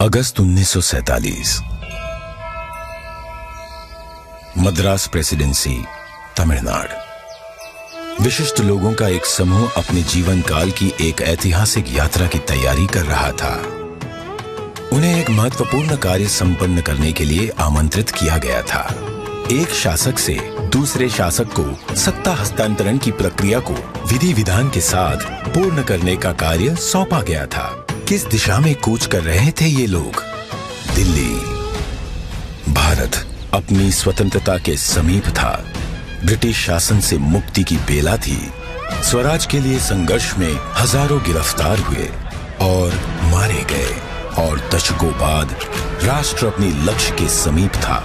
अगस्त 1947। Madras presidency, Tamil Nadu. विशिष्ट लोगों का एक समूह अपने जीवन काल की एक ऐतिहासिक यात्रा की तैयारी कर रहा था। उन्हें एक महत्वपूर्ण कार्य संपन्न करने के लिए आमंत्रित किया गया था। एक शासक से दूसरे शासक को सत्ता हस्तांतरण की प्रक्रिया को विधि विधान के साथ पूर्ण करने का कार्य सौंपा गया था। किस दिशा में कूच कर रहे थे ये लोग? दिल्ली। भारत अपनी स्वतंत्रता के समीप था। ब्रिटिश शासन से मुक्ति की बेला थी। स्वराज के लिए संघर्ष में हजारों गिरफ्तार हुए और मारे गए, और दशकों बाद राष्ट्र अपने लक्ष्य के समीप था।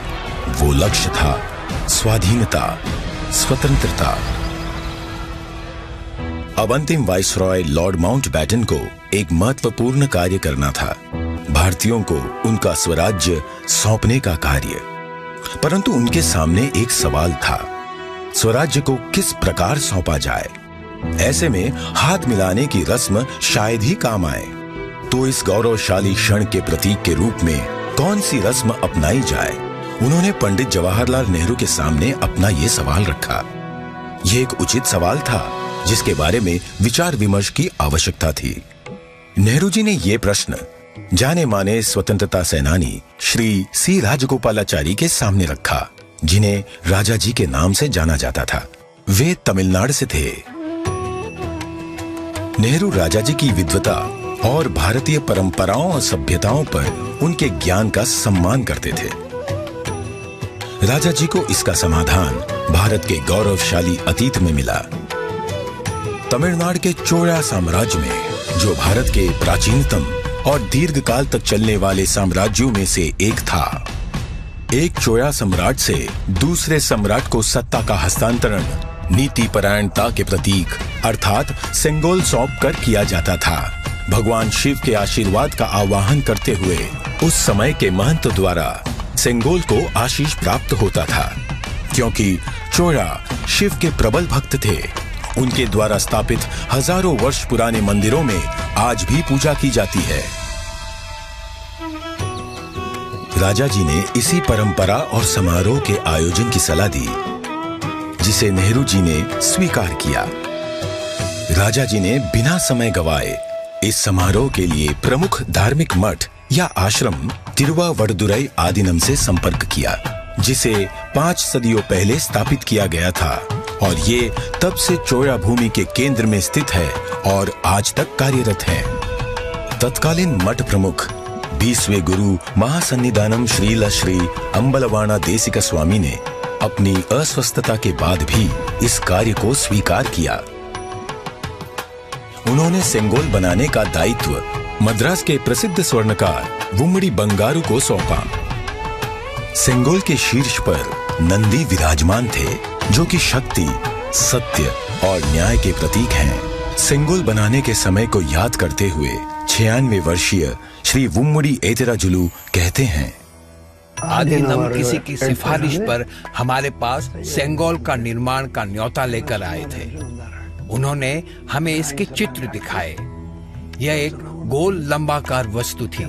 वो लक्ष्य था स्वाधीनता, स्वतंत्रता। अब अंतिम वाइसरॉय लॉर्ड माउंटबेटन को एक महत्वपूर्ण कार्य करना था, भारतीयों को उनका स्वराज्य सौंपने का कार्य। परंतु उनके सामने एक सवाल था, स्वराज्य को किस प्रकार सौंपा जाए। ऐसे में हाथ मिलाने की रस्म शायद ही काम आए। तो इस गौरवशाली क्षण के प्रतीक के रूप में कौन सी रस्म अपनाई जाए? उन्होंने पंडित जवाहरलाल नेहरू के सामने अपना ये सवाल रखा। यह एक उचित सवाल था जिसके बारे में विचार विमर्श की आवश्यकता थी। नेहरू जी ने यह प्रश्न जाने माने स्वतंत्रता सेनानी श्री सी राजगोपालाचारी के सामने रखा, जिन्हें राजा जी के नाम से जाना जाता था। वे तमिलनाडु से थे। नेहरू राजा जी की विद्वता और भारतीय परंपराओं और सभ्यताओं पर उनके ज्ञान का सम्मान करते थे। राजा जी को इसका समाधान भारत के गौरवशाली अतीत में मिला। तमिलनाडु के चोला साम्राज्य में, जो भारत के प्राचीनतम और दीर्घकाल तक चलने वाले साम्राज्यों में से एक था, एक चोला सम्राट से दूसरे सम्राट को सत्ता का हस्तांतरण नीति परायणता के प्रतीक अर्थात सेंगोल सौंप कर किया जाता था। भगवान शिव के आशीर्वाद का आवाहन करते हुए उस समय के महंत द्वारा सेंगोल को आशीष प्राप्त होता था। क्योंकि चोला शिव के प्रबल भक्त थे, उनके द्वारा स्थापित हजारों वर्ष पुराने मंदिरों में आज भी पूजा की जाती है। राजा जी ने इसी परंपरा और समारोह के आयोजन की सलाह दी, जिसे नेहरू जी ने स्वीकार किया। राजा जी ने बिना समय गवाए इस समारोह के लिए प्रमुख धार्मिक मठ या आश्रम तिरुवावड़दुराई आदीनम से संपर्क किया, जिसे 5 सदियों पहले स्थापित किया गया था, और ये तब से चोला भूमि के केंद्र में स्थित है और आज तक कार्यरत है। तत्कालीन मठ प्रमुख 20वें गुरु महासन्निधानम श्रील श्री अंबलवाना देसिका स्वामी ने अपनी अस्वस्थता के बाद भी इस कार्य को स्वीकार किया। उन्होंने सेंगोल बनाने का दायित्व मद्रास के प्रसिद्ध स्वर्णकार वुम्मड़ी बंगारू को सौंपा। सेंगोल के शीर्ष पर नंदी विराजमान थे, जो कि शक्ति, सत्य और न्याय के प्रतीक हैं। सेंगोल बनाने के समय को याद करते हुए 96 वर्षीय श्री वुम्मड़ी एतिराजुलु कहते हैं, आदीनम किसी की सिफारिश पर हमारे पास सेंगोल का निर्माण का न्योता लेकर आए थे। उन्होंने हमें इसके चित्र दिखाए। यह एक गोल लंबाकार वस्तु थी,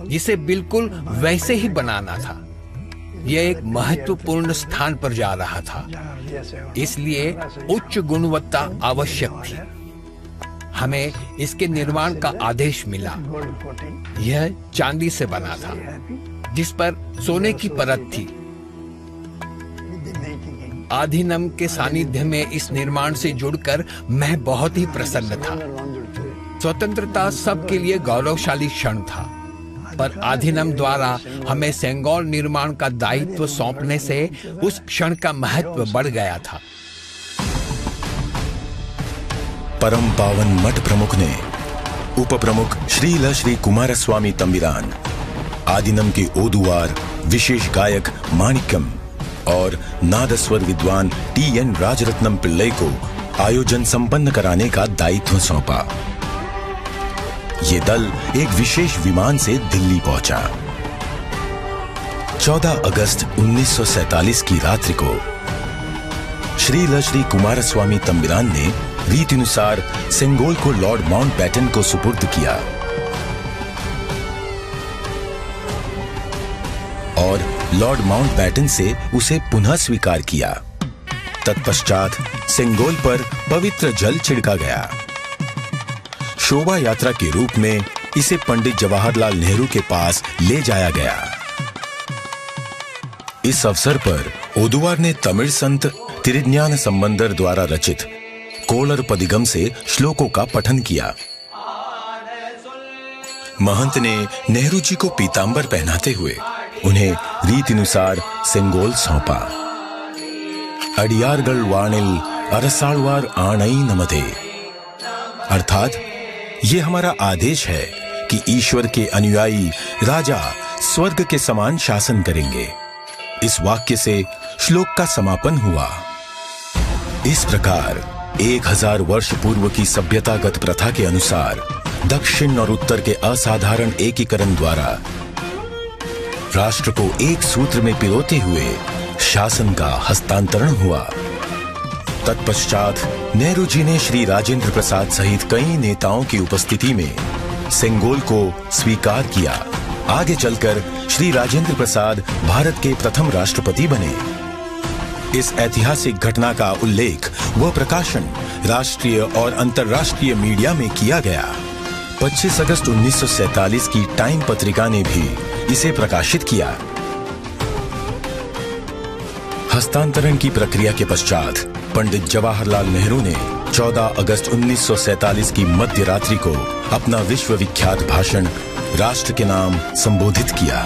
जिसे बिल्कुल वैसे ही बनाना था। यह एक महत्वपूर्ण स्थान पर जा रहा था, इसलिए उच्च गुणवत्ता आवश्यक थी। हमें इसके निर्माण का आदेश मिला। यह चांदी से बना था, जिस पर सोने की परत थी। आदीनम के सानिध्य में इस निर्माण से जुड़कर मैं बहुत ही प्रसन्न था। स्वतंत्रता सबके लिए गौरवशाली क्षण था, पर आदीनम द्वारा हमें सेंगोल निर्माण का दायित्व सौंपने से उस क्षण का महत्व बढ़ गया था। परम पावन मठ प्रमुख ने उप प्रमुख श्रील श्री कुमारस्वामी तंबिरान, आदीनम के ओदुआर विशेष गायक माणिक्यम और नादस्वर विद्वान TN राजरत्नम पिल्लई को आयोजन संपन्न कराने का दायित्व सौंपा। ये दल एक विशेष विमान से दिल्ली पहुंचा। 14 अगस्त 1947 की रात्रि को श्रील श्री कुमारस्वामी तंबिरान ने रीतिनुसार सेंगोल को लॉर्ड माउंटबेटन को सुपुर्द किया। और लॉर्ड माउंटबैटन से उसे पुनः स्वीकार किया। तत्पश्चात सेंगोल पर पवित्र जल छिड़का गया। शोभा यात्रा के रूप में इसे पंडित जवाहरलाल नेहरू के पास ले जाया गया। इस अवसर पर ओदुवार ने तमिल संत तिरुज्ञान संबंदर द्वारा रचित कोलर पदिगम से श्लोकों का पठन किया। महंत ने नेहरू जी को पीतांबर पहनाते हुए उन्हें रीतिनुसार सेंगोल सौंपा। अडियारगल वाणिल अरसालवार आणई नमते, अर्थात ये हमारा आदेश है कि ईश्वर के अनुयायी राजा स्वर्ग के समान शासन करेंगे। इस वाक्य से श्लोक का समापन हुआ। इस प्रकार 1000 वर्ष पूर्व की सभ्यतागत प्रथा के अनुसार दक्षिण और उत्तर के असाधारण एकीकरण द्वारा राष्ट्र को एक सूत्र में पिरोते हुए शासन का हस्तांतरण हुआ। तत्पश्चात नेहरू जी ने श्री राजेंद्र प्रसाद सहित कई नेताओं की उपस्थिति में सेंगोल को स्वीकार किया। आगे चलकर श्री राजेंद्र प्रसाद भारत के प्रथम राष्ट्रपति बने। इस ऐतिहासिक घटना का उल्लेख व प्रकाशन राष्ट्रीय और अंतर्राष्ट्रीय मीडिया में किया गया। 25 अगस्त 1947 की टाइम पत्रिका ने भी इसे प्रकाशित किया। हस्तांतरण की प्रक्रिया के पश्चात पंडित जवाहरलाल नेहरू ने 14 अगस्त 1947 की मध्य रात्रि को अपना विश्व विख्यात भाषण राष्ट्र के नाम संबोधित किया।